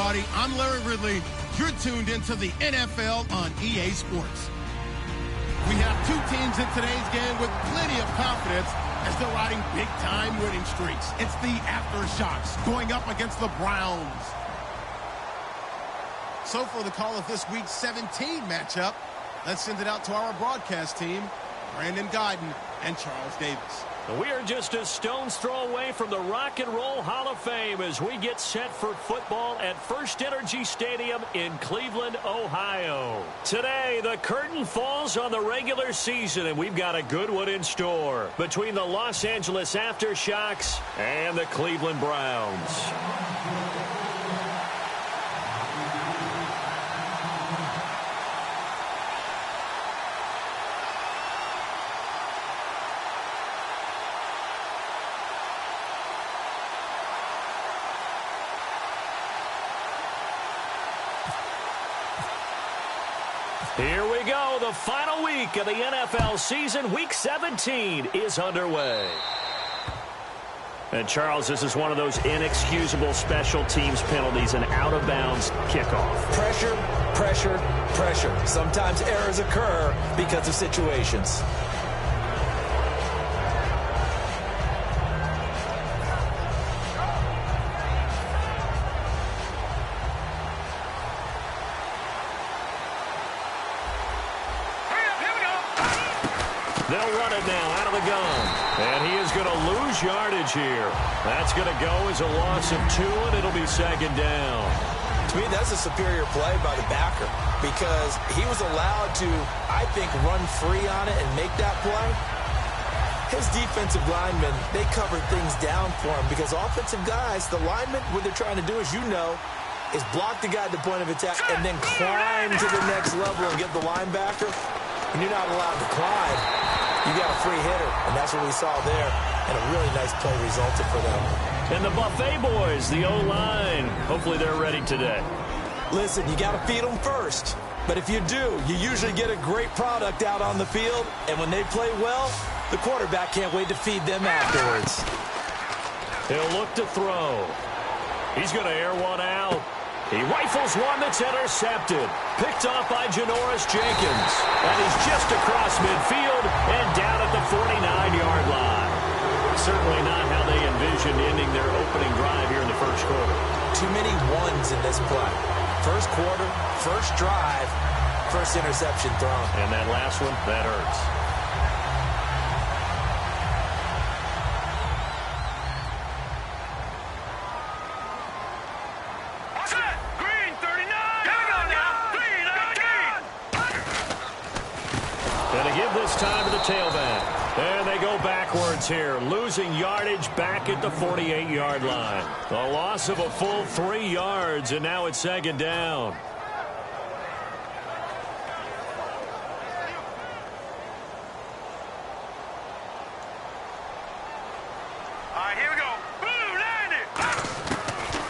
everybody. I'm Larry Ridley. You're tuned into the NFL on EA Sports. We have two teams in today's game with plenty of confidence as they're riding big-time winning streaks. It's the Aftershocks going up against the Browns. So for the call of this week's 17 matchup, let's send it out to our broadcast team, Brandon Guyton and Charles Davis. We are just a stone's throw away from the Rock and Roll Hall of Fame as we get set for football at First Energy Stadium in Cleveland, Ohio. Today, the curtain falls on the regular season, and we've got a good one in store between the Los Angeles Aftershocks and the Cleveland Browns. Here we go. The final week of the NFL season. Week 17 is underway. And, Charles, this is one of those inexcusable special teams penalties, an out-of-bounds kickoff. Pressure, pressure, pressure. Sometimes errors occur because of situations. They'll run it now out of the gun. And he is going to lose yardage here. That's going to go as a loss of 2, and it'll be second down. To me, that's a superior play by the backer because he was allowed to, I think, run free on it and make that play. His defensive linemen, they covered things down for him because offensive guys, the linemen, what they're trying to do, as you know, is block the guy at the point of attack and then climb to the next level and get the linebacker. When you're not allowed to climb, you got a free hitter, and that's what we saw there, and a really nice play resulted for them. And the Buffet boys, the O-line, hopefully they're ready today. Listen, you got to feed them first, but if you do, you usually get a great product out on the field, and when they play well, the quarterback can't wait to feed them afterwards. He'll look to throw. He's going to air one out. He rifles one that's intercepted. Picked off by Janoris Jenkins. And he's just across midfield and down at the 49-yard line. Certainly not how they envisioned ending their opening drive here in the first quarter. Too many ones in this play. First quarter, first drive, first interception thrown. And that last one, that hurts. Time to the tailback. And they go backwards here, losing yardage back at the 48-yard line. A loss of a full 3 yards, and now it's second down. All right, here we go. Boom, landed.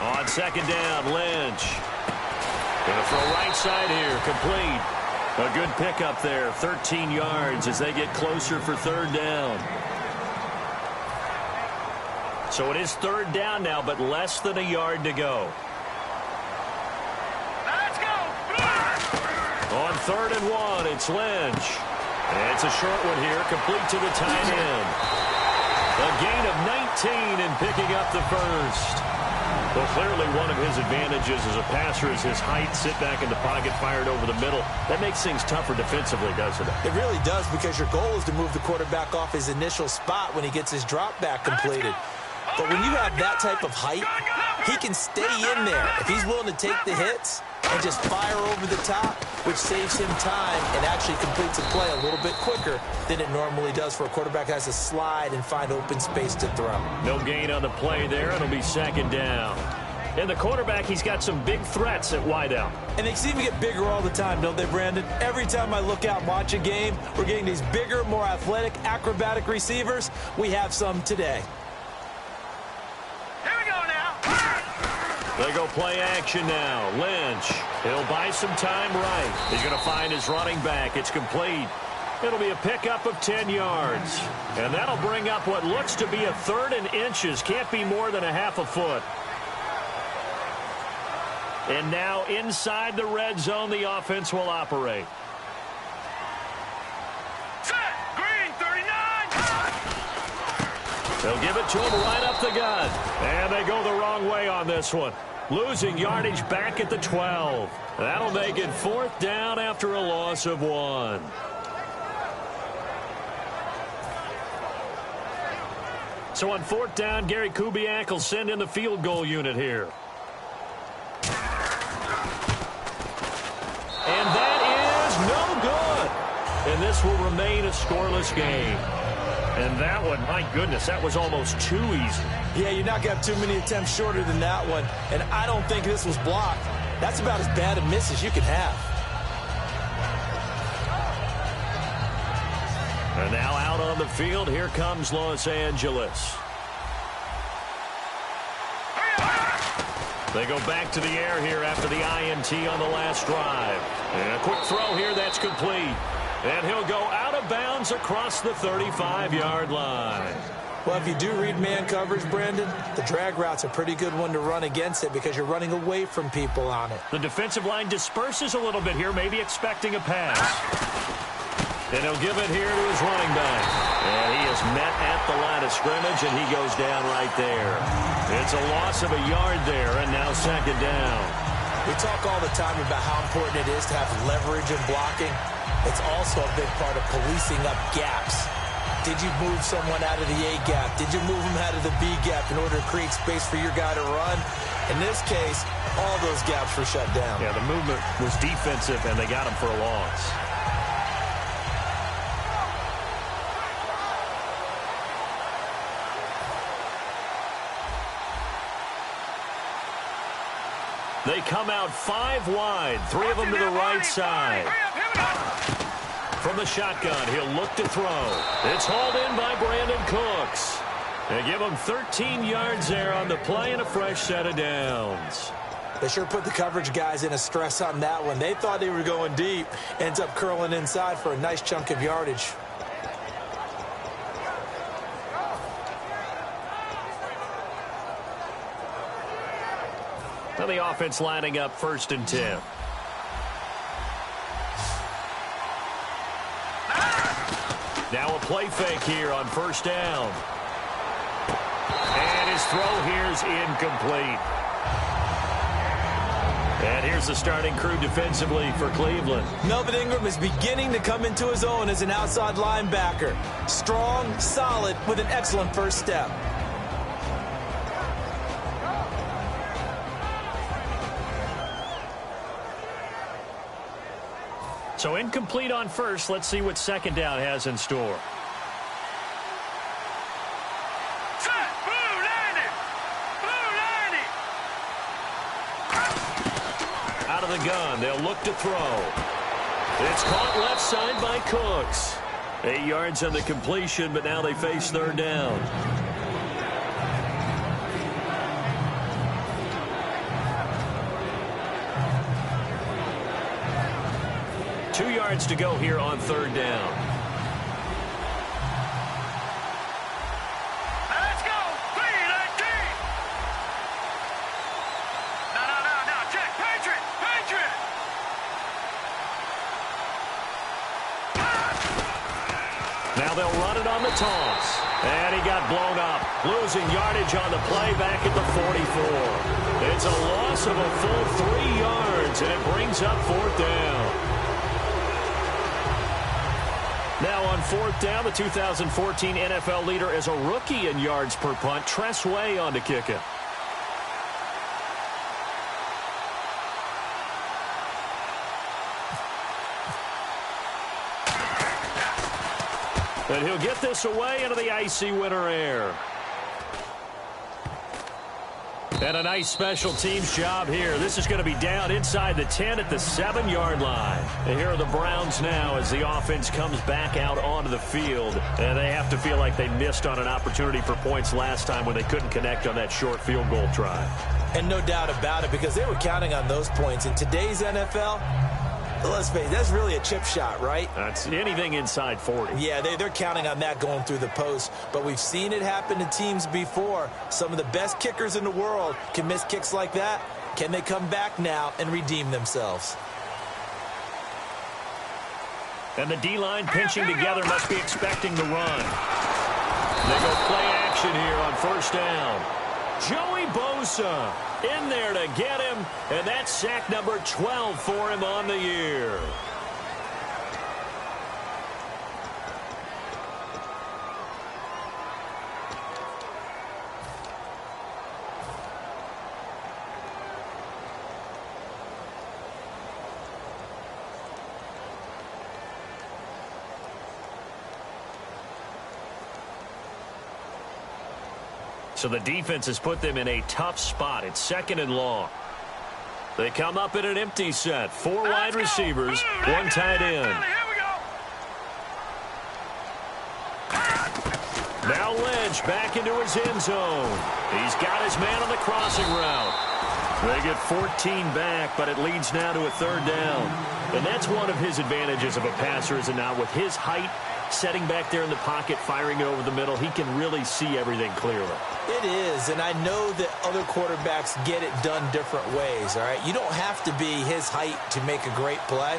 On second down, Lynch. Gonna throw right side here, complete. A good pickup there, 13 yards as they get closer for third down. So it is third down now, but less than a yard to go. Let's go. On 3rd and 1, it's Lynch. And it's a short one here, complete to the tight end. A gain of 19 and picking up the first. Well, clearly one of his advantages as a passer is his height. Sit back in the pocket, fired over the middle. That makes things tougher defensively, doesn't it? It really does because your goal is to move the quarterback off his initial spot when he gets his drop back completed. But when you have that type of height, he can stay in there. If he's willing to take the hits and just fire over the top, which saves him time and actually completes a play a little bit quicker than it normally does for a quarterback that has to slide and find open space to throw. No gain on the play there. It'll be second down. And the quarterback, he's got some big threats at wideout. And they seem to get bigger all the time, don't they, Brandon? Every time I look out and watch a game, we're getting these bigger, more athletic, acrobatic receivers. We have some today. Here we go now. They go play action now. Lynch, he'll buy some time right. He's going to find his running back. It's complete. It'll be a pickup of 10 yards. And that'll bring up what looks to be a 3rd and inches. Can't be more than a half a foot. And now inside the red zone, the offense will operate. Set. Green 39. They'll give it to him right up the gut. And they go the wrong way on this one. Losing yardage back at the 12. That'll make it 4th down after a loss of 1. So on 4th down, Gary Kubiak will send in the field goal unit here. And that is no good. And this will remain a scoreless game. And that one, my goodness, that was almost too easy. Yeah, you're not going to have too many attempts shorter than that one. And I don't think this was blocked. That's about as bad a miss as you can have. And now out on the field, here comes Los Angeles. They go back to the air here after the INT on the last drive. And a quick throw here that's complete. And he'll go out of bounds across the 35-yard line. Well, if you do read man coverage, Brandon, the drag route's a pretty good one to run against it because you're running away from people on it. The defensive line disperses a little bit here, maybe expecting a pass. And he'll give it here to his running back. And he is met at the line of scrimmage, and he goes down right there. It's a loss of a yard there, and now 2nd down. We talk all the time about how important it is to have leverage in blocking. It's also a big part of policing up gaps. Did you move someone out of the A gap? Did you move them out of the B gap in order to create space for your guy to run? In this case, all those gaps were shut down. Yeah, the movement was defensive, and they got him for a loss. They come out 5 wide, 3 of them to the right side. From the shotgun, he'll look to throw. It's hauled in by Brandon Cooks. They give him 13 yards there on the play and a fresh set of downs. They sure put the coverage guys in a stress on that one. They thought they were going deep. Ends up curling inside for a nice chunk of yardage. Now the offense lining up 1st and 10. Now a play fake here on 1st down. And his throw here is incomplete. And here's the starting crew defensively for Cleveland. Melvin Ingram is beginning to come into his own as an outside linebacker. Strong, solid, with an excellent first step. So incomplete on 1st. Let's see what 2nd down has in store. Set. Blue 90. Blue 90. Out of the gun. They'll look to throw. It's caught left side by Cooks. 8 yards on the completion, but now they face 3rd down. Two yards to go here on 3rd down. Let's go. 319. No. Check. Patriot. Now they'll run it on the toss. And he got blown up. Losing yardage on the play back at the 44. It's a loss of a full 3 yards, and it brings up 4th down. Now on 4th down, the 2014 NFL leader as a rookie in yards per punt, Tress Way on to kick it. And he'll get this away into the icy winter air. And a nice special teams job here. This is going to be down inside the 10 at the 7-yard line. And here are the Browns now as the offense comes back out onto the field. And they have to feel like they missed on an opportunity for points last time when they couldn't connect on that short field goal try. And no doubt about it, because they were counting on those points. In today's NFL, let's face it, that's really a chip shot, right? That's anything inside 40. Yeah, they're counting on that going through the post. But we've seen it happen to teams before. Some of the best kickers in the world can miss kicks like that. Can they come back now and redeem themselves? And the D-line pinching together must be expecting the run. They go play action here on first down. Joey Bosa in there to get him, and that's sack number 12 for him on the year. So the defense has put them in a tough spot. It's 2nd and long. They come up in an empty set. 4 wide receivers, 1 tight end. Now Lynch back into his end zone. He's got his man on the crossing route. They get 14 back, but it leads now to a 3rd down. And that's one of his advantages of a passer, is it not? With his height, setting back there in the pocket, firing it over the middle, he can really see everything clearly. It is, and I know that other quarterbacks get it done different ways, all right? You don't have to be his height to make a great play,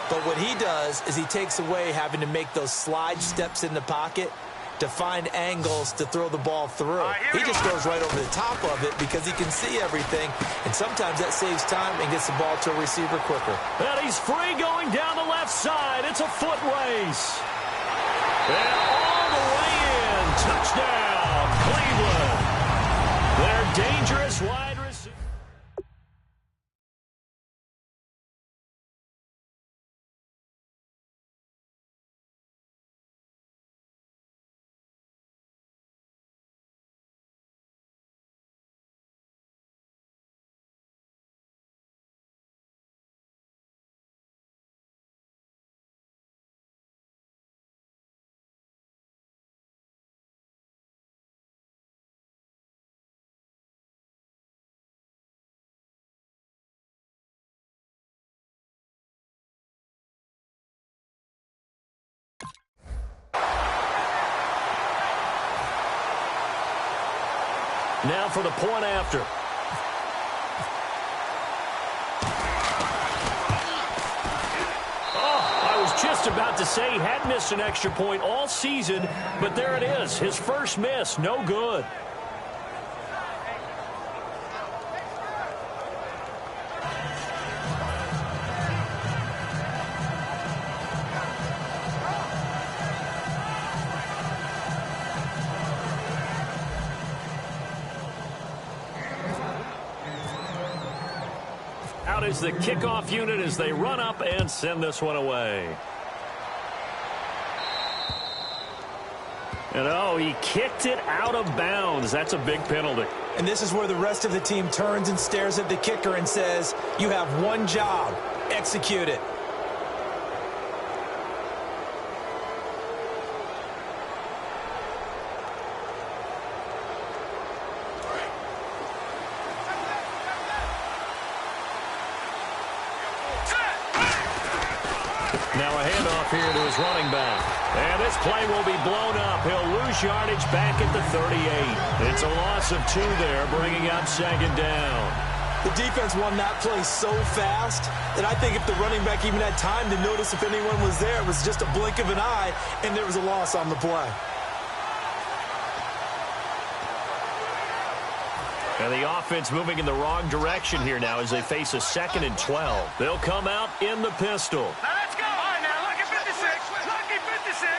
but what he does is he takes away having to make those slide steps in the pocket to find angles to throw the ball through. He just goes right over the top of it because he can see everything, and sometimes that saves time and gets the ball to a receiver quicker. And he's free going down the left side. It's a foot race. And all the way in. Touchdown, Cleveland. They're dangerous wide receivers. Now for the point after. Oh, I was just about to say he had missed an extra point all season, but there it is. His first miss, no good. Out is the kickoff unit as they run up and send this one away. And oh, he kicked it out of bounds. That's a big penalty. And this is where the rest of the team turns and stares at the kicker and says, you have one job, execute it. Now a handoff here to his running back. And this play will be blown up. He'll lose yardage back at the 38. It's a loss of 2 there, bringing up 2nd down. The defense won that play so fast that I think if the running back even had time to notice if anyone was there, it was just a blink of an eye, and there was a loss on the play. And the offense moving in the wrong direction here now as they face a 2nd and 12. They'll come out in the pistol. Now let's go. All right, now lucky 56. Lucky 56.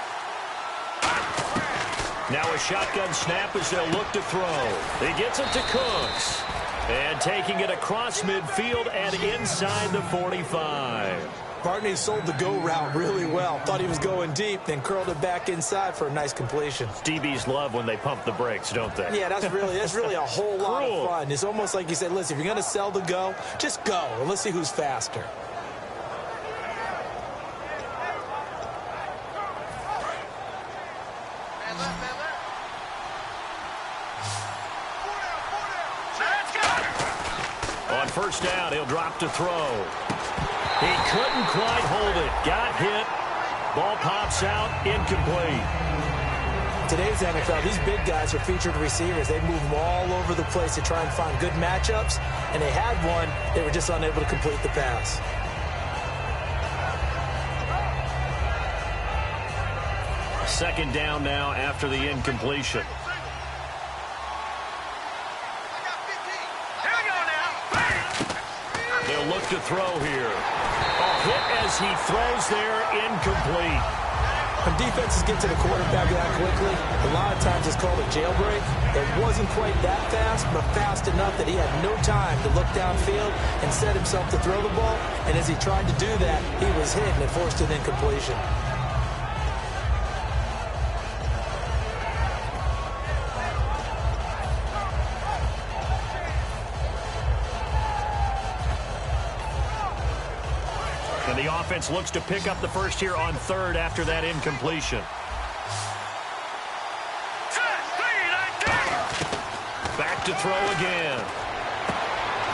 Now a shotgun snap as they'll look to throw. He gets it to Cooks. And taking it across midfield and inside the 45. Bartney sold the go route really well. Thought he was going deep, then curled it back inside for a nice completion. DBs love when they pump the brakes, don't they? Yeah, that's really a whole lot of fun. It's almost like you said, listen, if you're going to sell the go, just go, and let's see who's faster. On first down, he'll drop to throw. He couldn't quite hold it. Got hit. Ball pops out. Incomplete. Today's NFL, these big guys are featured receivers. They move them all over the place to try and find good matchups, and they had one. They were just unable to complete the pass. Second down now after the incompletion. Here we go now. They'll look to throw here. A hit as he throws there, incomplete. When defenses get to the quarterback that quickly, a lot of times it's called a jailbreak. It wasn't quite that fast, but fast enough that he had no time to look downfield and set himself to throw the ball. And as he tried to do that, he was hit and it forced an incompletion. And the offense looks to pick up the first here on third after that incompletion. Back to throw again.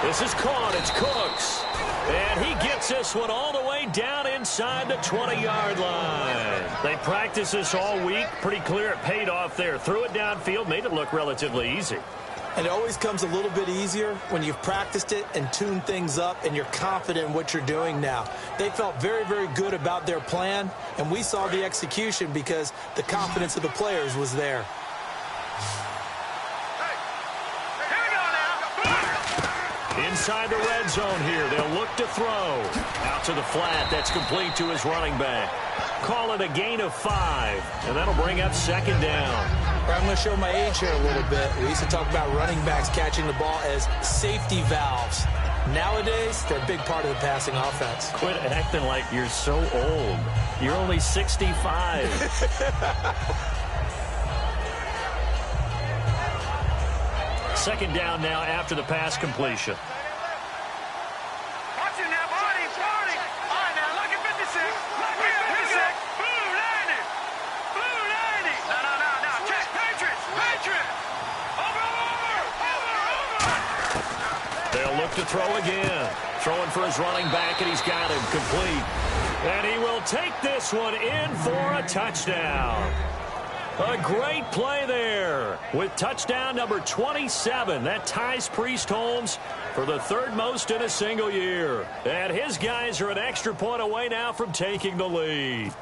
This is caught. It's Cooks. And he gets this one all the way down inside the 20-yard line. They practiced this all week. Pretty clear it paid off there. Threw it downfield, made it look relatively easy. And it always comes a little bit easier when you've practiced it and tuned things up and you're confident in what you're doing now. They felt very, very good about their plan, and we saw the execution because the confidence of the players was there. Inside the red zone here. They'll look to throw. Out to the flat. That's complete to his running back. Call it a gain of 5, and that'll bring up second down. I'm going to show my age here a little bit. We used to talk about running backs catching the ball as safety valves. Nowadays, they're a big part of the passing offense. Quit acting like you're so old. You're only 65. Second down now after the pass completion. Watch it now, Barney. All right, now, look at 56. Look at 56. Blue 90. Blue 90. No. Check. Patriots. Over. They'll look to throw again. Throwing for his running back, and he's got him complete. And he will take this one in for a touchdown. A great play there with touchdown number 27. That ties Priest Holmes for the third most in a single year. And his guys are an extra point away now from taking the lead.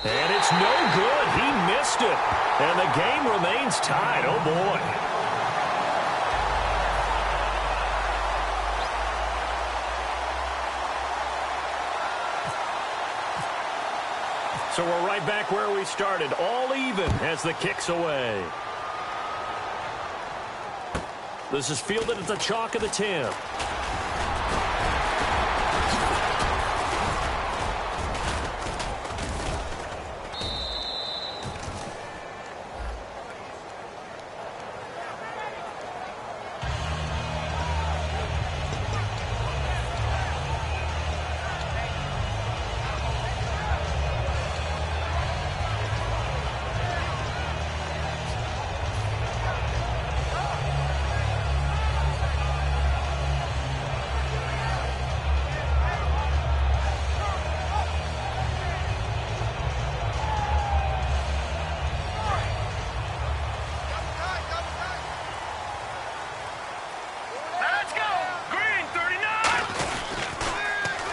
And it's no good. He missed it. And the game remains tied. Oh, boy. So we're right back where we started, all even as the kick's away. This is fielded at the chalk of the 10.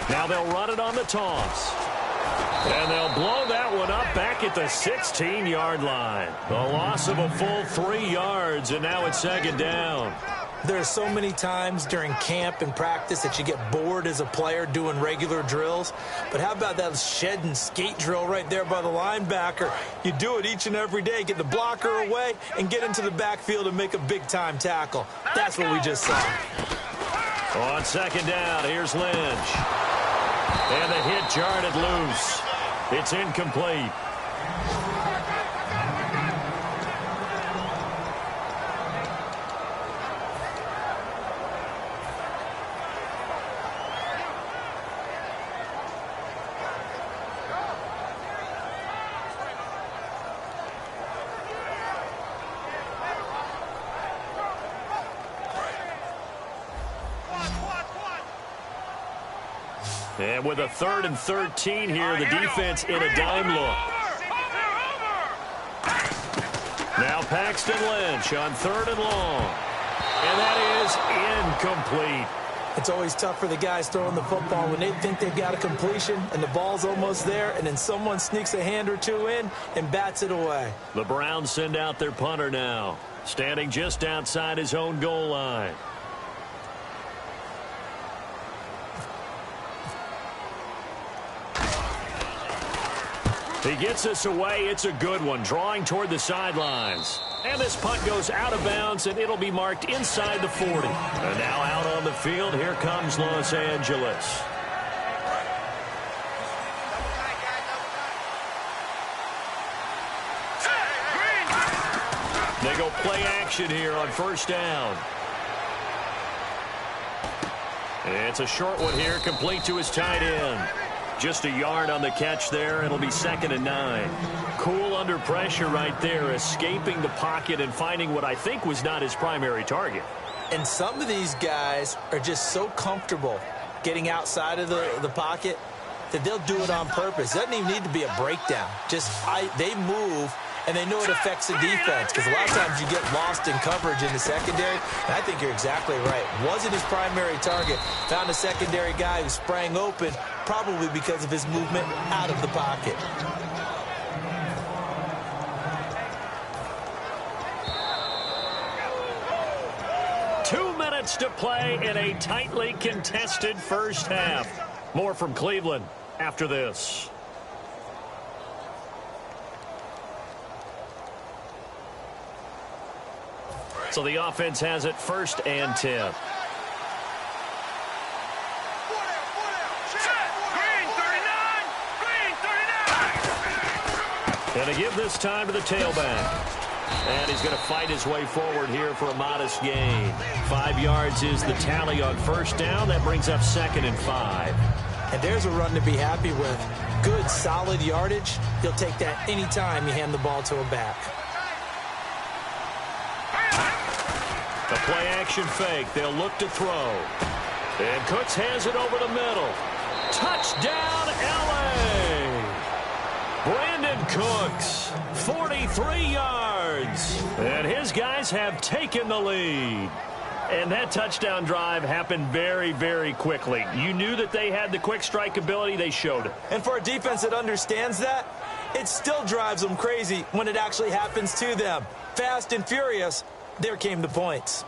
Now they'll run it on the toss. And they'll blow that one up back at the 16-yard line. The loss of a full 3 yards, and now it's second down. There are so many times during camp and practice that you get bored as a player doing regular drills. But how about that shed and skate drill right there by the linebacker? You do it each and every day. Get the blocker away and get into the backfield and make a big-time tackle. That's what we just saw. On second down, here's Lynch. And the hit jarred it loose. It's incomplete. And with a 3rd and 13 here, the defense in a dime look. Now Paxton Lynch on 3rd and long. And that is incomplete. It's always tough for the guys throwing the football when they think they've got a completion and the ball's almost there, and then someone sneaks a hand or two in and bats it away. The Browns send out their punter now, standing just outside his own goal line. He gets this away. It's a good one, drawing toward the sidelines. And this punt goes out of bounds, and it'll be marked inside the 40. And now out on the field, here comes Los Angeles. They go play action here on 1st down. It's a short one here, complete to his tight end. Just a yard on the catch there. It'll be 2nd and 9. Cool under pressure right there, escaping the pocket and finding what I think was not his primary target. And some of these guys are just so comfortable getting outside of the pocket that they'll do it on purpose. It doesn't even need to be a breakdown. They move, and they know it affects the defense, because a lot of times you get lost in coverage in the secondary, and I think you're exactly right. Wasn't his primary target. Found a secondary guy who sprang open, probably because of his movement out of the pocket. Two minutes to play in a tightly contested first half. More from Cleveland after this. So the offense has it 1st and 10. Going to give this time to the tailback. And he's going to fight his way forward here for a modest gain. 5 yards is the tally on 1st down. That brings up 2nd and 5. And there's a run to be happy with. Good, solid yardage. He'll take that anytime you hand the ball to a back. A play-action fake. They'll look to throw. And Cooks has it over the middle. Touchdown, L.A. Brandon Cooks, 43 yards. And his guys have taken the lead. And that touchdown drive happened very, very quickly. You knew that they had the quick strike ability. They showed it. And for a defense that understands that, it still drives them crazy when it actually happens to them. Fast and furious. There came the points.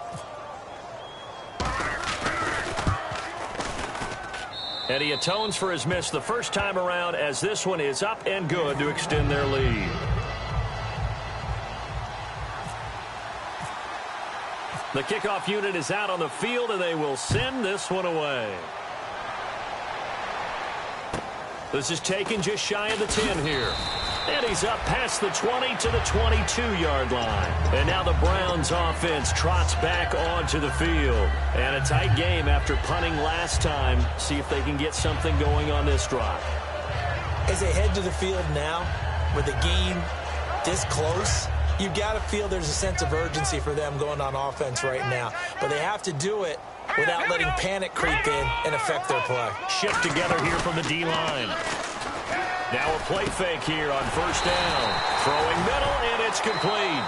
And he atones for his miss the first time around, as this one is up and good to extend their lead. The kickoff unit is out on the field, and they will send this one away. This is taken just shy of the 10 here. And he's up past the 20 to the 22-yard line. And now the Browns offense trots back onto the field. And a tight game after punting last time. See if they can get something going on this drive. As they head to the field now, with the game this close, you've got to feel there's a sense of urgency for them going on offense right now. But they have to do it without letting panic creep in and affect their play. Shift together here from the D-line. Now a play fake here on 1st down. Throwing middle, and it's complete.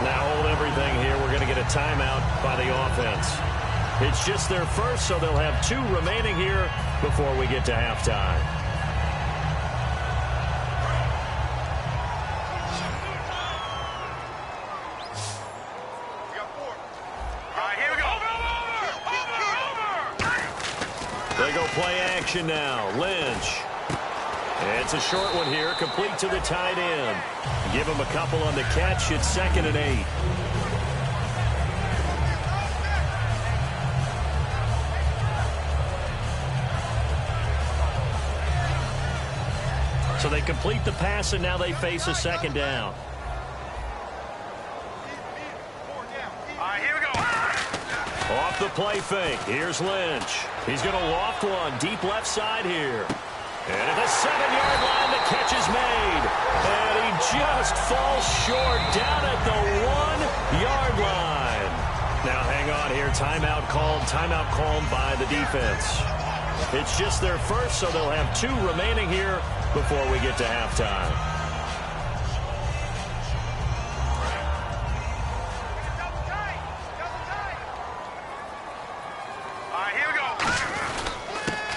Now hold everything here. We're going to get a timeout by the offense. It's just their first, so they'll have 2 remaining here before we get to halftime. They go play action now. Lynch. It's a short one here, complete to the tight end. Give him a couple on the catch. It's 2nd and 8. So they complete the pass, and now they face a 2nd down. All right, here we go. Off the play fake. Here's Lynch. He's going to loft one deep left side here. And at the 7-yard line, the catch is made. And he just falls short down at the 1-yard line. Now hang on here. Timeout called by the defense. It's just their first, so they'll have 2 remaining here before we get to halftime.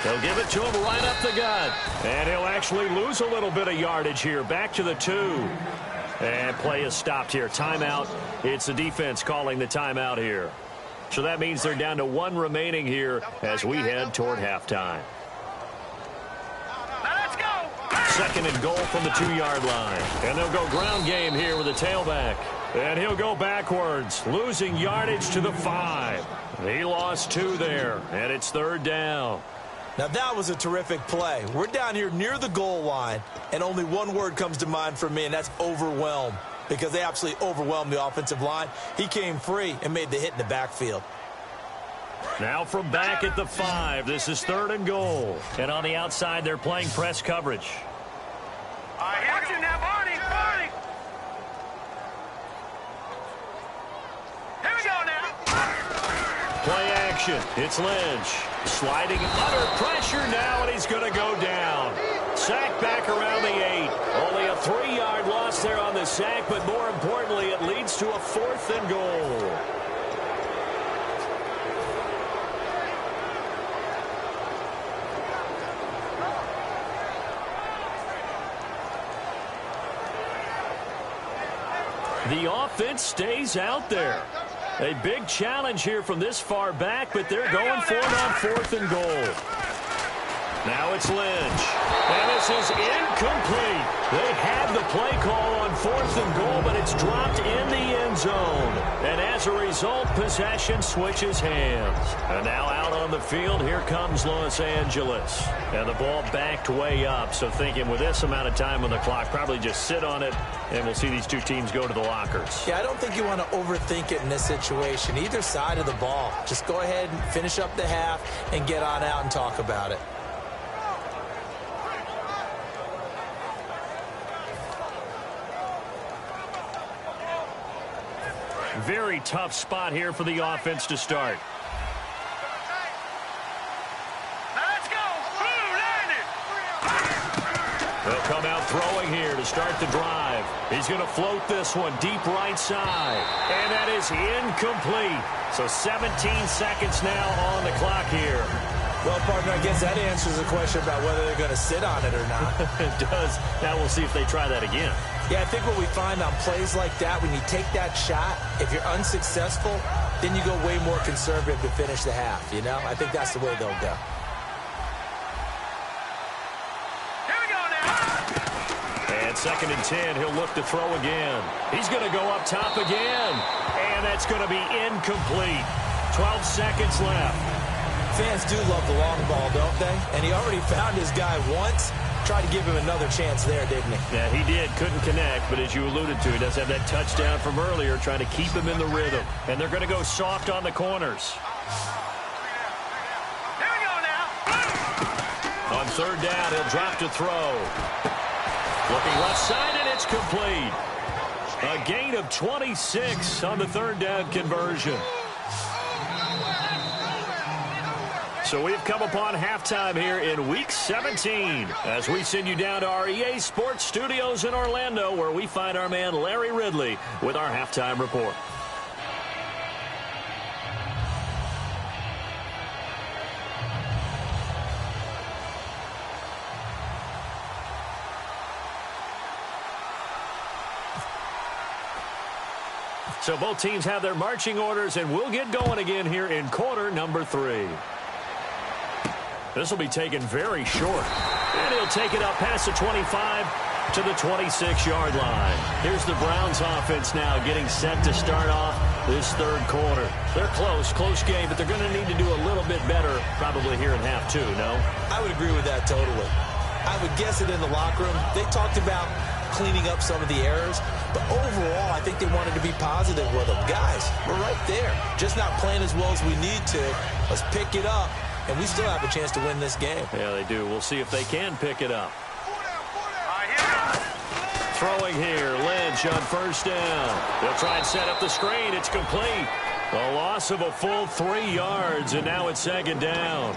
They'll give it to him right up the gut. And he'll actually lose a little bit of yardage here. Back to the 2. And play is stopped here. Timeout. It's the defense calling the timeout here. So that means they're down to 1 remaining here as we head toward halftime. Now let's go. 2nd and goal from the 2-yard line. And they'll go ground game here with the tailback. And he'll go backwards, losing yardage to the 5. He lost 2 there, and it's 3rd down. Now, that was a terrific play. We're down here near the goal line, and only one word comes to mind for me, and that's overwhelmed, because they absolutely overwhelmed the offensive line. He came free and made the hit in the backfield. Now from back at the 5, this is 3rd and goal. And on the outside, they're playing press coverage. All right, here we go now, Barney. Barney. Here we go now. Play action. It's Lynch. Sliding under pressure now, and he's going to go down. Sack back around the 8. Only a 3-yard loss there on the sack, but more importantly, it leads to a 4th and goal. The offense stays out there. A big challenge here from this far back, but they're going for it on 4th and goal. Now it's Lynch. And this is incomplete. They had the play call on 4th and goal, but it's dropped in the end zone. And as a result, possession switches hands. And now out on the field, here comes Los Angeles. And the ball backed way up, so thinking with this amount of time on the clock, probably just sit on it, and we'll see these 2 teams go to the lockers. Yeah, I don't think you want to overthink it in this situation. Either side of the ball. Just go ahead and finish up the half and get on out and talk about it. Very tough spot here for the offense to start. Now let's go. Blue, land it. They'll come out throwing here to start the drive. He's going to float this one deep right side. And that is incomplete. So 17 seconds now on the clock here. Well, partner, I guess that answers the question about whether they're going to sit on it or not. It does. Now we'll see if they try that again. Yeah, I think what we find on plays like that, when you take that shot, if you're unsuccessful, then you go way more conservative to finish the half, you know? I think that's the way they'll go. Here we go now. And 2nd and 10, he'll look to throw again. He's going to go up top again. And that's going to be incomplete. 12 seconds left. Fans do love the long ball, don't they? And he already found his guy once. Tried to give him another chance there, didn't he? Yeah, he did. Couldn't connect, but as you alluded to, he does have that touchdown from earlier, trying to keep him in the rhythm. And they're going to go soft on the corners. Here we go now. On 3rd down, he'll drop to throw. Looking left side, and it's complete. A gain of 26 on the 3rd down conversion. So we've come upon halftime here in Week 17 as we send you down to our EA Sports Studios in Orlando, where we find our man Larry Ridley with our halftime report. So both teams have their marching orders, and we'll get going again here in quarter number 3. This will be taken very short. And he'll take it up past the 25 to the 26-yard line. Here's the Browns offense now getting set to start off this 3rd quarter. They're close game, but they're going to need to do a little bit better probably here in half 2, no? I would agree with that totally. I would guess it in the locker room. They talked about cleaning up some of the errors, but overall, I think they wanted to be positive with them. Guys, we're right there. Just not playing as well as we need to. Let's pick it up. And we still have a chance to win this game. Yeah, they do. We'll see if they can pick it up. Throwing here, Lynch on 1st down. They'll try and set up the screen. It's complete. A loss of a full 3 yards, and now it's 2nd down.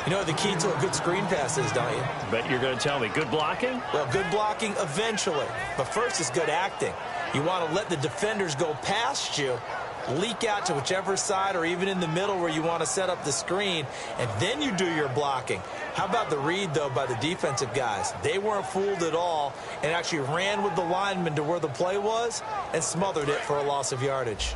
You know what the key to a good screen pass is, don't you? Bet you're going to tell me. Good blocking? Well, good blocking eventually. But first is good acting. You want to let the defenders go past you, leak out to whichever side or even in the middle where you want to set up the screen, and then you do your blocking. How about the read, though, by the defensive guys? They weren't fooled at all and actually ran with the lineman to where the play was and smothered it for a loss of yardage.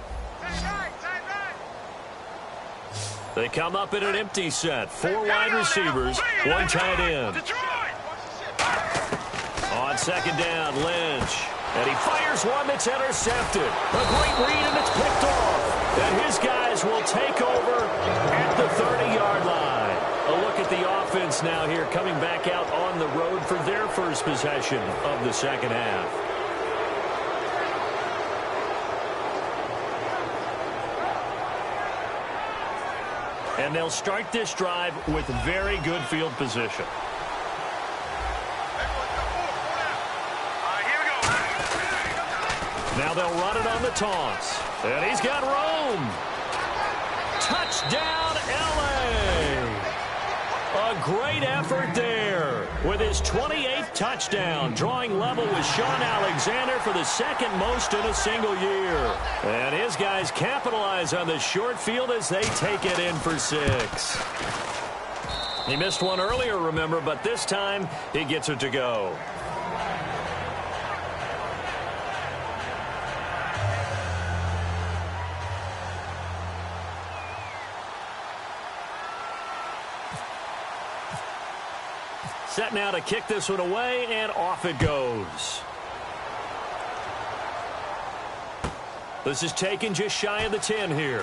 They come up in an empty set. 4 wide receivers, 1 tight end. On second down, Lynch. And he fires one that's intercepted. A great read, and it's picked off. And his guys will take over at the 30-yard line. A look at the offense now here, coming back out on the road for their first possession of the second half. And they'll start this drive with very good field position. Now they'll run it on the toss. And he's got room. Touchdown, L.A. A great effort there with his 28th touchdown, drawing level with Sean Alexander for the second most in a single year. And his guys capitalize on the short field as they take it in for 6. He missed one earlier, remember, but this time he gets it to go. Set now to kick this one away, and off it goes. This is taken just shy of the 10 here.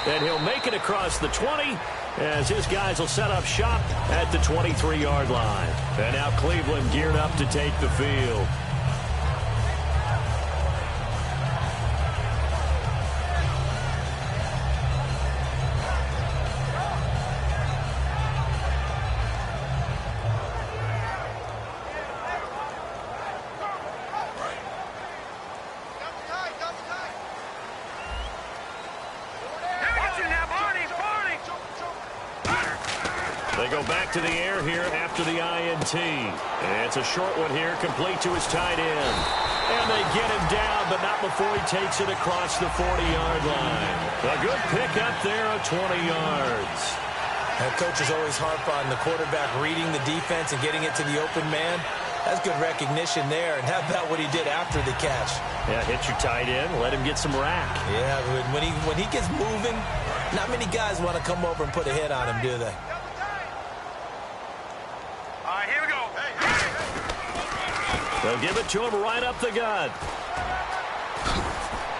And he'll make it across the 20 as his guys will set up shop at the 23-yard line. And now Cleveland geared up to take the field. They go back to the air here after the INT. And it's a short one here, complete to his tight end. And they get him down, but not before he takes it across the 40-yard line. A good pick up there of 20 yards. And coaches always harp on the quarterback reading the defense and getting it to the open man. That's good recognition there. And how about what he did after the catch? Yeah, hit your tight end, let him get some rack. Yeah, when he gets moving, not many guys want to come over and put a hit on him, do they? Here we go. They'll give it to him right up the gut.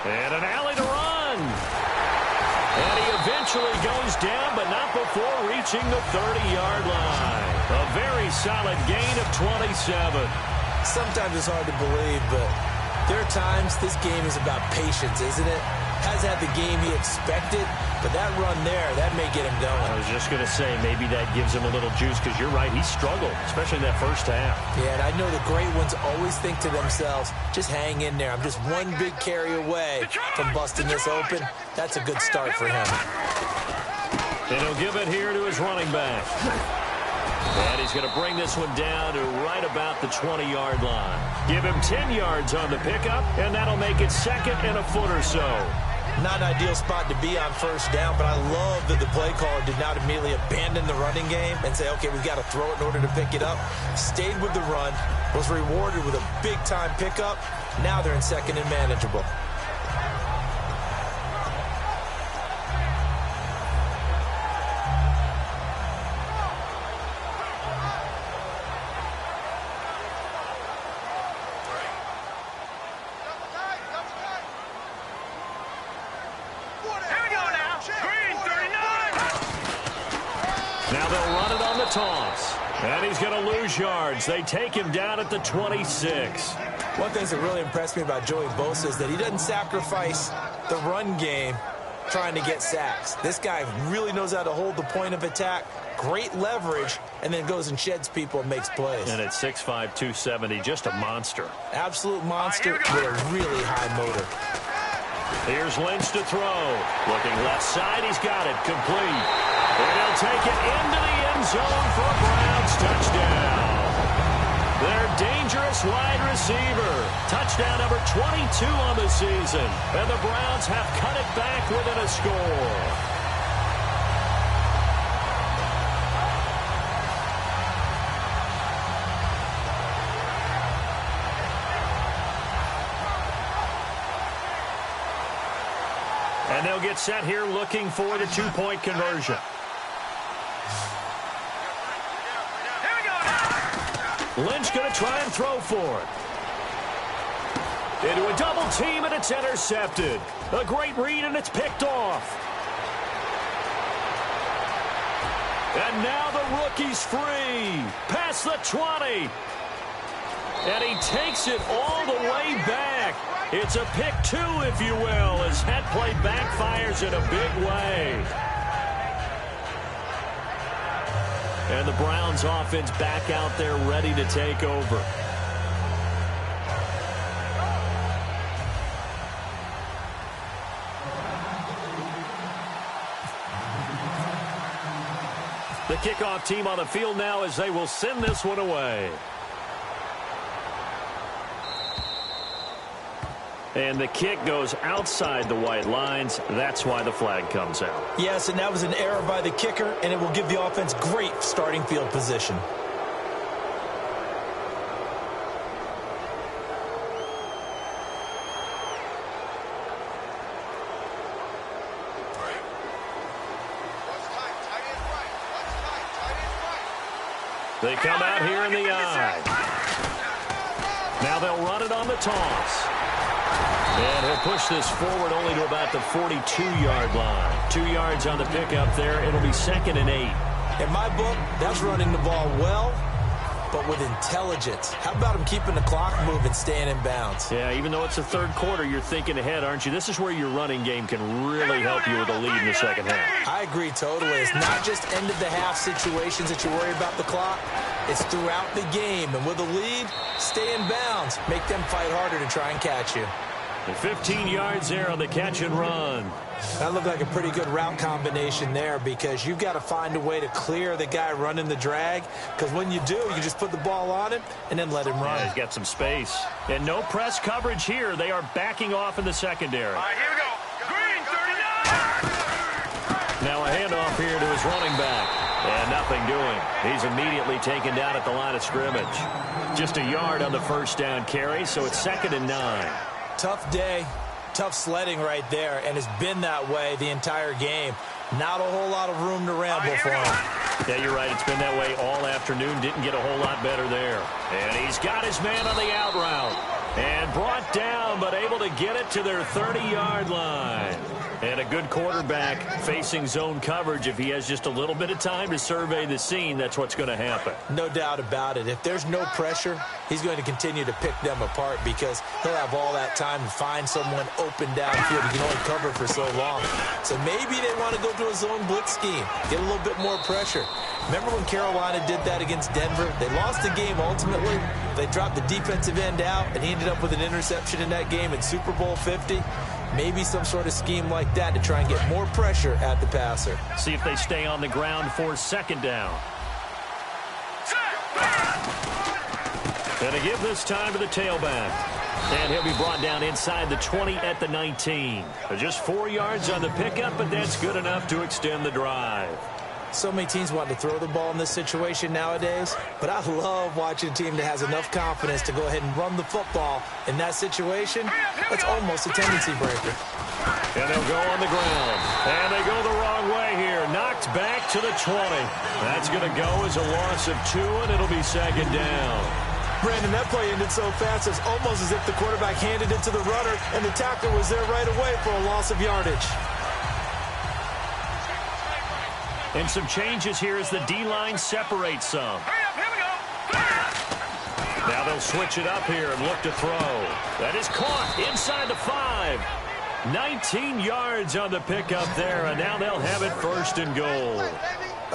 And an alley to run. And he eventually goes down, but not before reaching the 30-yard line. A very solid gain of 27. Sometimes it's hard to believe, but there are times this game is about patience, isn't it? Has had the game he expected, but that run there, that may get him going. I was just going to say, maybe that gives him a little juice, because you're right, he struggled, especially in that first half. Yeah, and I know the great ones always think to themselves, just hang in there. I'm just one big carry away from busting this open. That's a good start for him. And he'll give it here to his running back. And he's going to bring this one down to right about the 20-yard line. Give him 10 yards on the pickup, and that'll make it second and a foot or so. Not an ideal spot to be on first down, but I love that the play caller did not immediately abandon the running game and say, okay, we've got to throw it in order to pick it up. Stayed with the run, was rewarded with a big-time pickup. Now they're in second and manageable. Now they'll run it on the toss. And he's going to lose yards. They take him down at the 26. One thing that really impressed me about Joey Bosa is that he doesn't sacrifice the run game trying to get sacks. This guy really knows how to hold the point of attack, great leverage, and then goes and sheds people and makes plays. And at 6'5", 270, just a monster. Absolute monster with a really high motor. Here's Lynch to throw. Looking left side, he's got it. Complete. And he'll take it into the end zone for a Browns touchdown. Their dangerous wide receiver. Touchdown number 22 on the season. And the Browns have cut it back within a score. And they'll get set here looking for the two-point conversion. Lynch going to try and throw for it. Into a double team, and it's intercepted. A great read, and it's picked off. And now the rookie's free. Past the 20. And he takes it all the way back. It's a pick two, if you will, as that play backfires in a big way. And the Browns offense back out there ready to take over. The kickoff team on the field now as they will send this one away. And the kick goes outside the white lines. That's why the flag comes out. Yes, and that was an error by the kicker, and it will give the offense great starting field position. They come out here in the eye. Now they'll run it on the toss. And he'll push this forward only to about the 42-yard line. 2 yards on the pickup there. It'll be 2nd and 8. In my book, that's running the ball well, but with intelligence. How about him keeping the clock moving, staying in bounds? Yeah, even though it's the third quarter, you're thinking ahead, aren't you? This is where your running game can really help you with a lead in the second half. I agree totally. It's not just end-of-the-half situations that you worry about the clock. It's throughout the game. And with a lead, stay in bounds. Make them fight harder to try and catch you. And 15 yards there on the catch and run. That looked like a pretty good route combination there because you've got to find a way to clear the guy running the drag, because when you do, you just put the ball on him and then let him run. Yeah, he's got some space. And no press coverage here. They are backing off in the secondary. All right, here we go. Green, 39. Now a handoff here to his running back. And nothing doing. He's immediately taken down at the line of scrimmage. Just a yard on the first down carry, so it's 2nd and 9. Tough day, tough sledding right there, and it's been that way the entire game. Not a whole lot of room to ramble for him. Yeah, you're right. It's been that way all afternoon. Didn't get a whole lot better there. And he's got his man on the out route. And brought down, but able to get it to their 30-yard line. And a good quarterback facing zone coverage. If he has just a little bit of time to survey the scene, that's what's going to happen. No doubt about it. If there's no pressure, he's going to continue to pick them apart because he'll have all that time to find someone open downfield. He can only cover for so long. So maybe they want to go to a zone blitz scheme, get a little bit more pressure. Remember when Carolina did that against Denver? They lost the game ultimately. They dropped the defensive end out, and he ended up with an interception in that game in Super Bowl 50. Maybe some sort of scheme like that to try and get more pressure at the passer. See if they stay on the ground for 2nd down. And a give this time to the tailback. And he'll be brought down inside the 20 at the 19. Just 4 yards on the pickup, but that's good enough to extend the drive. So many teams want to throw the ball in this situation nowadays, but I love watching a team that has enough confidence to go ahead and run the football in that situation. That's almost a tendency breaker. And they'll go on the ground. And they go the wrong way here. Knocked back to the 20. That's going to go as a loss of 2, and it'll be 2nd down. Brandon, that play ended so fast, it's almost as if the quarterback handed it to the runner, and the tackler was there right away for a loss of yardage. And some changes here as the D-line separates some. Now they'll switch it up here and look to throw. That is caught inside the 5. 19 yards on the pickup there, and now they'll have it 1st and goal.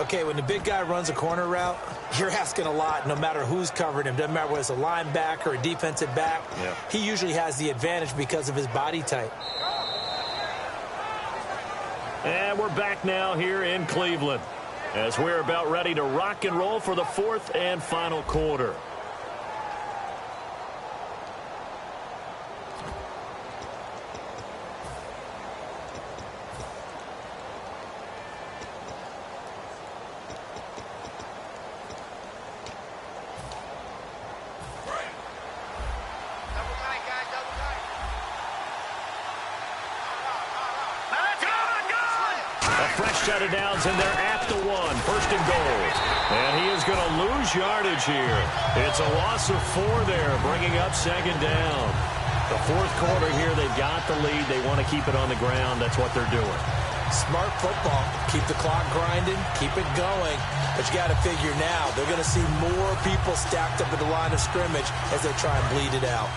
Okay, when the big guy runs a corner route, you're asking a lot no matter who's covering him. Doesn't matter whether it's a linebacker or a defensive back. Yeah. He usually has the advantage because of his body type. And we're back now here in Cleveland as we're about ready to rock and roll for the fourth and final quarter. Set of downs, and they're at the 1. First and goal. And he is going to lose yardage here. It's a loss of 4 there, bringing up second down. The fourth quarter here, they've got the lead. They want to keep it on the ground. That's what they're doing. Smart football. Keep the clock grinding. Keep it going. But you got to figure now, they're going to see more people stacked up at the line of scrimmage as they try and bleed it out.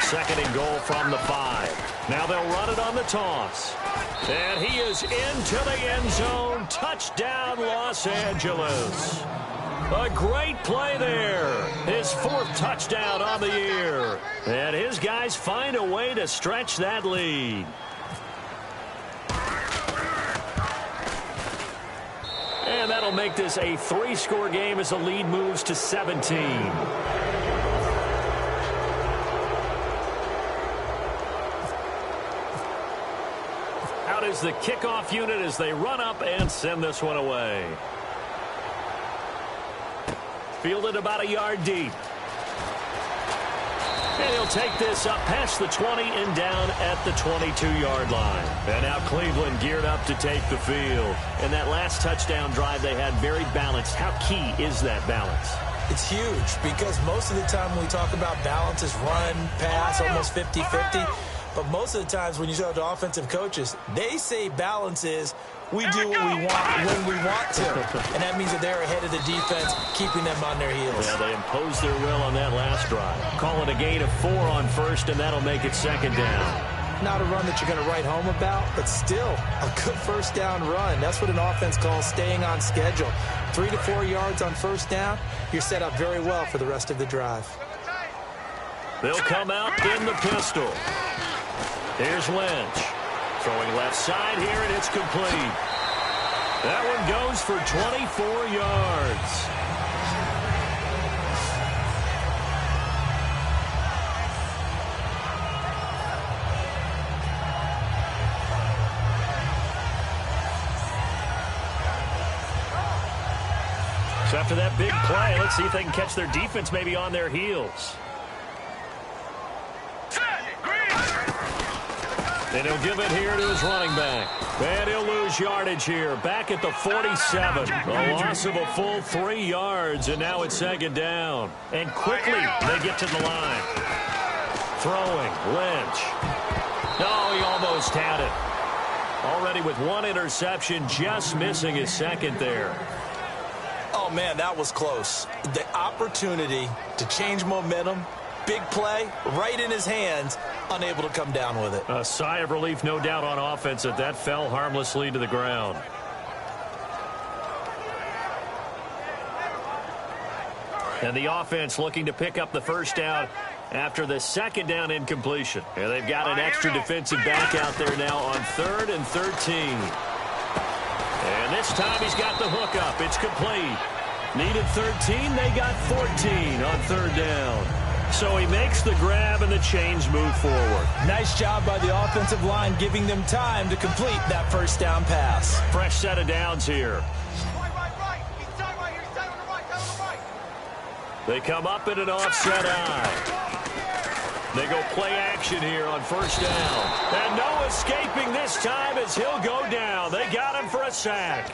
Second and goal from the 5. Now they'll run it on the toss. And he is into the end zone. Touchdown, Los Angeles. A great play there. His 4th touchdown on the year. And his guys find a way to stretch that lead. And that'll make this a 3-score game as the lead moves to 17. Is the kickoff unit as they run up and send this one away. Fielded about a yard deep. And he'll take this up past the 20 and down at the 22-yard line. And now Cleveland geared up to take the field. And that last touchdown drive they had very balanced. How key is that balance? It's huge because most of the time when we talk about balance is run, pass, almost 50-50. But most of the times when you talk to offensive coaches, they say balance is we do what we want when we want to. And that means that they're ahead of the defense, keeping them on their heels. Yeah, they imposed their will on that last drive. Call it a gain of 4 on first, and that'll make it second down. Not a run that you're going to write home about, but still a good first down run. That's what an offense calls staying on schedule. 3 to 4 yards on first down, you're set up very well for the rest of the drive. They'll come out in the pistol. Here's Lynch. Throwing left side here, and it's complete. That one goes for 24 yards. So after that big play, let's see if they can catch their defense maybe on their heels. And he'll give it here to his running back. And he'll lose yardage here. Back at the 47. A loss of a full 3 yards, and now it's second down. And quickly they get to the line. Throwing, Lynch. No, he almost had it. Already with 1 interception, just missing his second there. Oh, man, that was close. The opportunity to change momentum, big play, right in his hands, unable to come down with it. A sigh of relief, no doubt, on offense that fell harmlessly to the ground. And the offense looking to pick up the first down after the second down incompletion. And they've got an extra defensive back out there now on 3rd and 13. And this time he's got the hook up. It's complete. Needed 13. They got 14 on 3rd down. So he makes the grab and the chains move forward. Nice job by the offensive line giving them time to complete that first down pass. Fresh set of downs here. They come up in an offset eye. They go play action here on first down. And no escaping this time as he'll go down. They got him for a sack.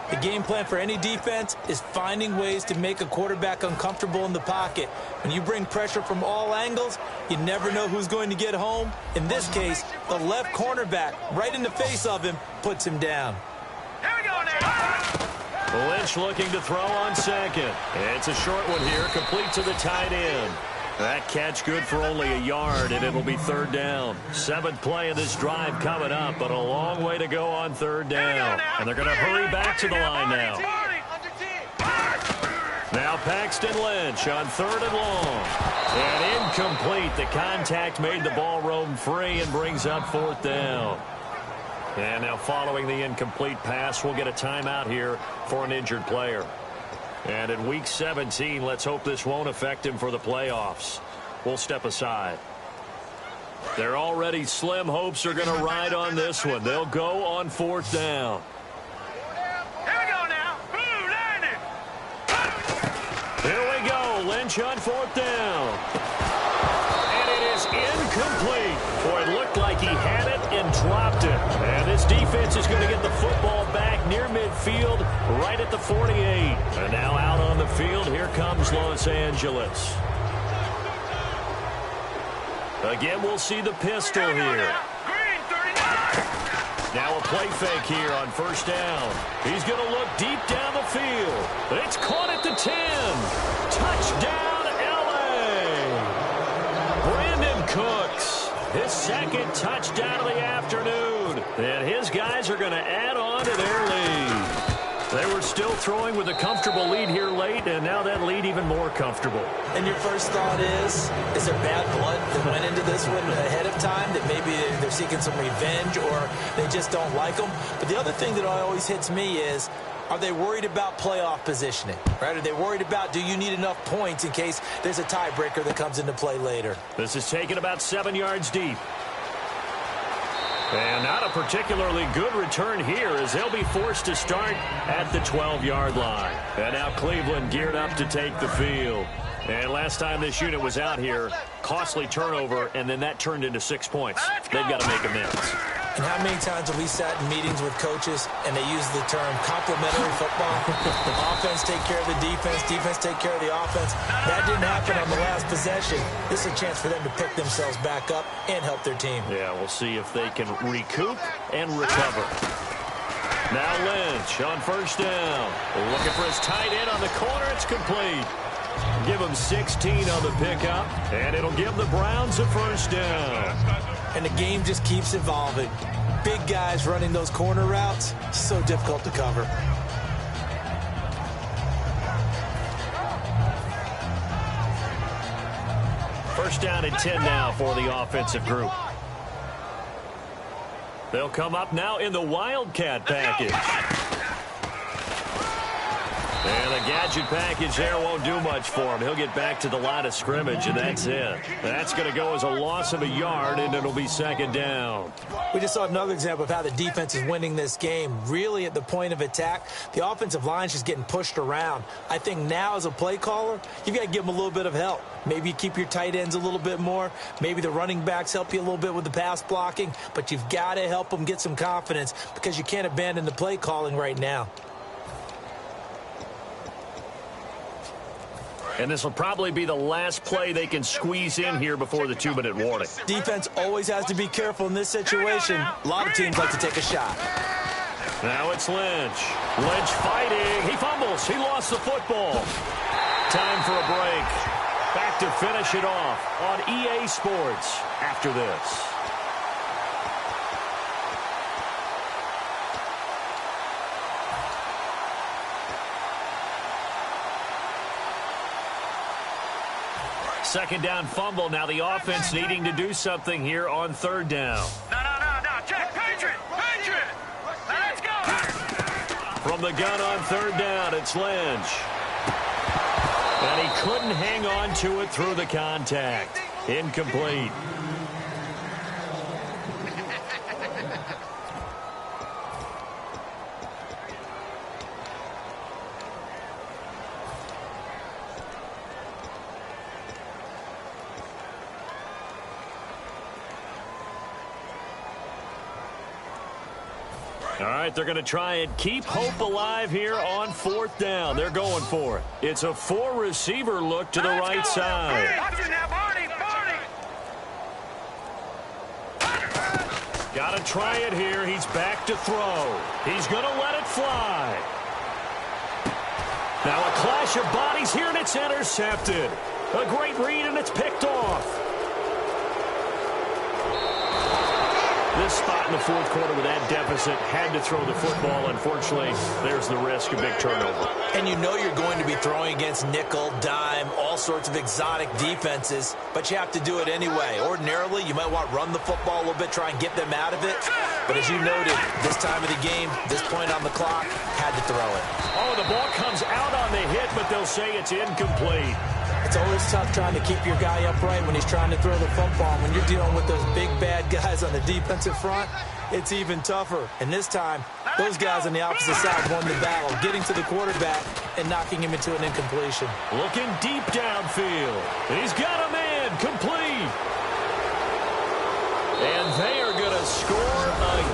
The game plan for any defense is finding ways to make a quarterback uncomfortable in the pocket. When you bring pressure from all angles, you never know who's going to get home. In this case, the left cornerback, right in the face of him, puts him down. Here we go now. Lynch looking to throw on second. It's a short one here, complete to the tight end. That catch good for only a yard, and it'll be 3rd down. 7th play of this drive coming up, but a long way to go on 3rd down. And they're going to hurry back to the line now. Now Paxton Lynch on 3rd and long. And incomplete. The contact made the ball roam free and brings up 4th down. And now following the incomplete pass, we'll get a timeout here for an injured player. And in Week 17, let's hope this won't affect him for the playoffs. We'll step aside. Their already slim hopes are going to ride on this one. They'll go on 4th down. Here we go now. Blue landing. Here we go. Lynch on 4th down. And it is incomplete. Boy, it looked like he had it and dropped it. And this defense is going to get the football back near midfield, right at the 48. And now out on the field, here comes Los Angeles. Again, we'll see the pistol here. Green 39. Now a play fake here on 1st down. He's going to look deep down the field. It's caught at the 10. Touchdown, L.A. Brandon Cooks, his 2nd touchdown of the afternoon. And his guys are going to add on to their lead. They were still throwing with a comfortable lead here late, and now that lead even more comfortable. And your first thought is there bad blood that went into this one ahead of time, that maybe they're seeking some revenge or they just don't like them? But the other thing that always hits me is, are they worried about playoff positioning? Right? Are they worried about, do you need enough points in case there's a tiebreaker that comes into play later? This is taken about 7 yards deep. And not a particularly good return here, as they'll be forced to start at the 12-yard line. And now Cleveland geared up to take the field. And last time this unit was out here, costly turnover, and then that turned into 6 points. They've got to make amends. And how many times have we sat in meetings with coaches and they use the term complementary football? Offense take care of the defense, defense take care of the offense. That didn't happen on the last possession. This is a chance for them to pick themselves back up and help their team. Yeah, we'll see if they can recoup and recover. Now Lynch on 1st down. Looking for his tight end on the corner. It's complete. Give him 16 on the pickup, and it'll give the Browns a 1st down. And the game just keeps evolving. Big guys running those corner routes, so difficult to cover. First down and 10 now for the offensive group. They'll come up now in the Wildcat package. And a gadget package there won't do much for him. He'll get back to the line of scrimmage, and that's it. That's going to go as a loss of a yard, and it'll be 2nd down. We just saw another example of how the defense is winning this game. Really at the point of attack, the offensive line's just getting pushed around. I think now as a play caller, you've got to give them a little bit of help. Maybe you keep your tight ends a little bit more. Maybe the running backs help you a little bit with the pass blocking. But you've got to help them get some confidence because you can't abandon the play calling right now. And this will probably be the last play they can squeeze in here before the 2-minute warning. Defense always has to be careful in this situation. A lot of teams like to take a shot. Now it's Lynch. Lynch fighting. He fumbles. He lost the football. Time for a break. Back to finish it off on EA Sports after this. Second down fumble. Now the offense needing to do something here on 3rd down. No. Check. Patriot. Now let's go. From the gun on 3rd down, it's Lynch. And he couldn't hang on to it through the contact. Incomplete. All right, they're going to try and keep hope alive here on 4th down. They're going for it. It's a 4-receiver look to the right side. Got to try it here. He's back to throw. He's going to let it fly. Now a clash of bodies here, and it's intercepted. A great read, and it's picked off. this spot in the fourth quarter with that deficit, had to throw the football. Unfortunately, there's the risk of big turnover. And you know you're going to be throwing against nickel, dime, all sorts of exotic defenses, but you have to do it anyway. Ordinarily, you might want to run the football a little bit, try and get them out of it. But as you noted, this time of the game, this point on the clock, had to throw it. Oh, the ball comes out on the hit, but they'll say it's incomplete. It's always tough trying to keep your guy upright when he's trying to throw the football. When you're dealing with those big, bad guys on the defensive front, it's even tougher. And this time, those guys on the opposite side won the battle, getting to the quarterback and knocking him into an incompletion. Looking deep downfield. He's got a man complete. And they are going to score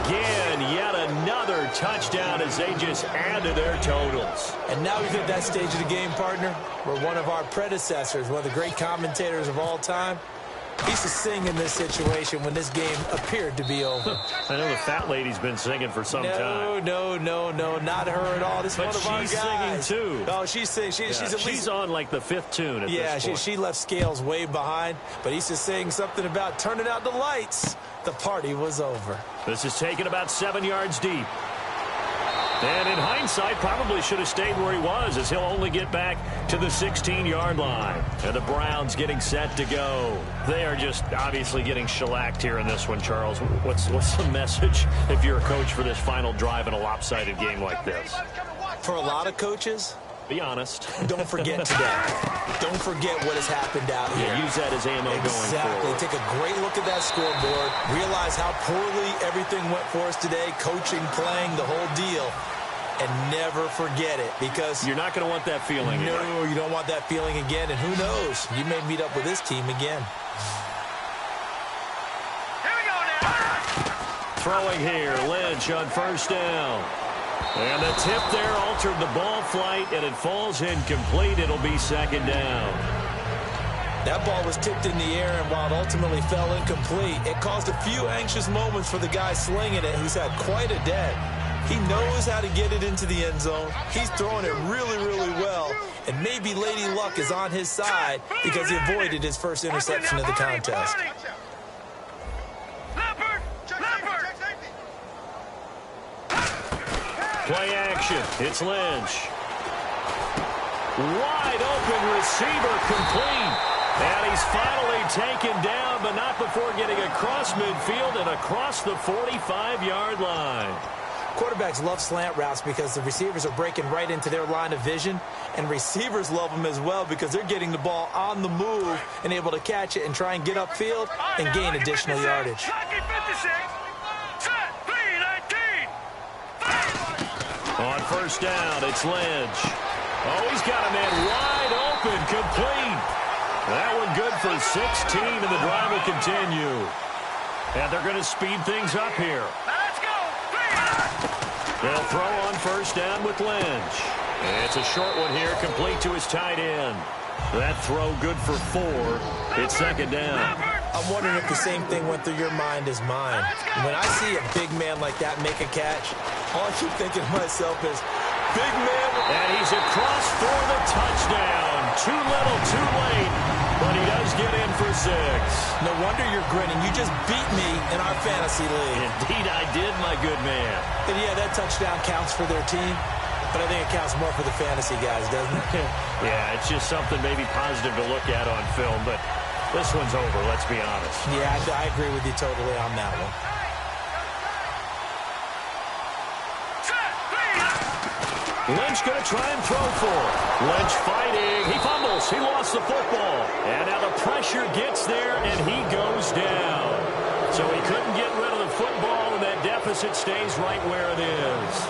again. Yet another touchdown as they just add to their totals. And now we've hit that stage of the game, partner, where one of our predecessors, one of the great commentators of all time, he used to sing in this situation when this game appeared to be over. I know the fat lady's been singing for some time. No, not her at all. This is one of our guys. But she's singing, too. Oh, she's singing. She's on, like, the fifth tune at this point. She left Scales way behind, but he used to sing something about turning out the lights. The party was over. This is taken about 7 yards deep. And in hindsight, probably should have stayed where he was, as he'll only get back to the 16-yard line. And the Browns getting set to go. They are just obviously getting shellacked here in this one, Charles. What's the message if you're a coach for this final drive in a lopsided game like this? For a lot of coaches, be honest. Don't forget today. Don't forget what has happened out here. Yeah, use that as ammo going forward. Take a great look at that scoreboard. Realize how poorly everything went for us today. Coaching, playing, the whole deal. And never forget it, because you're not going to want that feeling again. No, you don't want that feeling again. And who knows? You may meet up with this team again. Here we go now. Throwing here, Lynch on first down. And the tip there altered the ball flight, and it falls incomplete. It'll be second down. That ball was tipped in the air, and while it ultimately fell incomplete, it caused a few anxious moments for the guy slinging it, who's had quite a day. He knows how to get it into the end zone. He's throwing it really, really well. And maybe Lady Luck is on his side because he avoided his first interception of the contest. Play action. It's Lynch. Wide open receiver complete. And he's finally taken down, but not before getting across midfield and across the 45-yard line. Quarterbacks love slant routes because the receivers are breaking right into their line of vision, and receivers love them as well because they're getting the ball on the move and able to catch it and try and get upfield and gain additional yardage. On first down, it's Lynch. Oh, he's got a man wide open, complete. That one good for 16, and the drive will continue. And they're going to speed things up here. They'll throw on first down with Lynch. It's a short one here, complete to his tight end. That throw good for 4. It's second down. I'm wondering if the same thing went through your mind as mine. When I see a big man like that make a catch, all I keep thinking to myself is, big man. And he's across for the touchdown. Too little, too late. But he does get in for 6. No wonder you're grinning. You just beat me in our fantasy league. Indeed I did, my good man. And yeah, that touchdown counts for their team, but I think it counts more for the fantasy guys, doesn't it? Yeah, it's just something maybe positive to look at on film, but this one's over, let's be honest. Yeah, I agree with you totally on that one. Lynch going to try and throw for it. Lynch fighting. He fumbles. He lost the football. And now the pressure gets there, and he goes down. So he couldn't get rid of the football, and that deficit stays right where it is.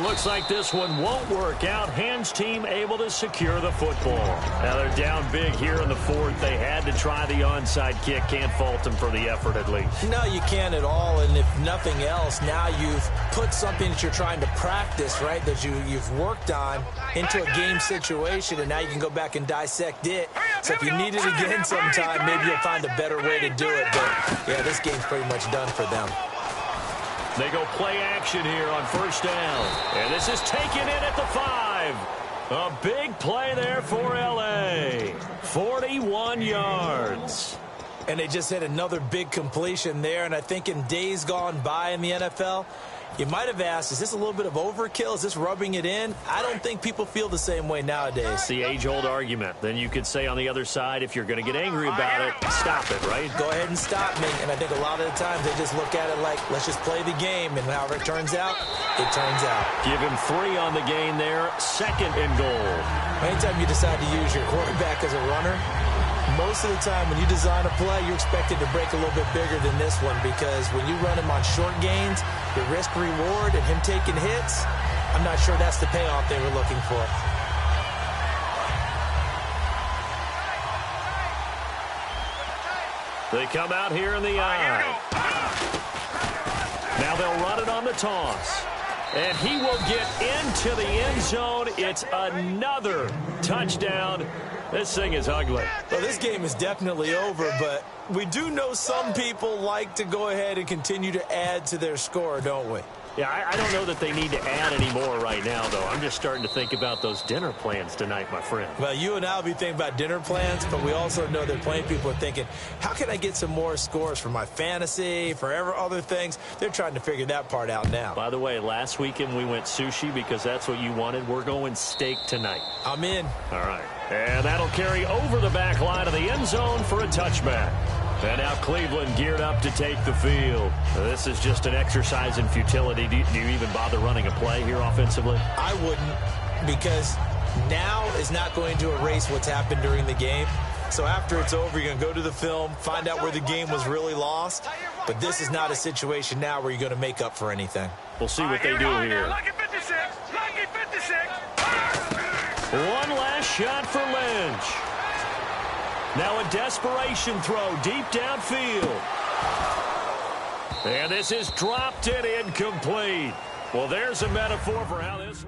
Looks like this one won't work out. Hands team able to secure the football. Now they're down big here in the fourth. They had to try the onside kick. Can't fault them for the effort at least. No, you can't at all. And if nothing else, now you've put something that you're trying to practice, right, that you've worked on into a game situation, and now you can go back and dissect it. So if you need it again sometime, maybe you'll find a better way to do it. But, yeah, this game's pretty much done for them. They go play action here on first down. And this is taken in at the 5. A big play there for L.A. 41 yards. And they just hit another big completion there. And I think in days gone by in the NFL, you might have asked, is this a little bit of overkill? Is this rubbing it in? I don't think people feel the same way nowadays. It's the age-old argument. Then you could say on the other side, if you're going to get angry about it, stop it, right? Go ahead and stop me. And I think a lot of the times they just look at it like, let's just play the game. And however it turns out, it turns out. Give him 3 on the gain there. 2nd and goal. Anytime you decide to use your quarterback as a runner, most of the time when you design a play, you're expected to break a little bit bigger than this one, because when you run him on short gains, the risk-reward and him taking hits, I'm not sure that's the payoff they were looking for. They come out here in the eye. Now they'll run it on the toss. And he will get into the end zone. It's another touchdown. This thing is ugly. Well, this game is definitely over, but we do know some people like to go ahead and continue to add to their score, don't we? Yeah, I don't know that they need to add any more right now, though. I'm just starting to think about those dinner plans tonight, my friend. Well, you and I will be thinking about dinner plans, but we also know that plenty of people are thinking, how can I get some more scores for my fantasy, for other things? They're trying to figure that part out now. By the way, last weekend we went sushi because that's what you wanted. We're going steak tonight. I'm in. All right. And that'll carry over the back line of the end zone for a touchback. And now Cleveland geared up to take the field. This is just an exercise in futility. Do you even bother running a play here offensively? I wouldn't, because now is not going to erase what's happened during the game. So after it's over, you're going to go to the film, find out where the game was really lost. But this is not a situation now where you're going to make up for anything. We'll see what they do here. Lucky 56. Lucky 56. One last shot for Lynch. Now a desperation throw deep downfield. And this is dropped and incomplete. Well, there's a metaphor for how this...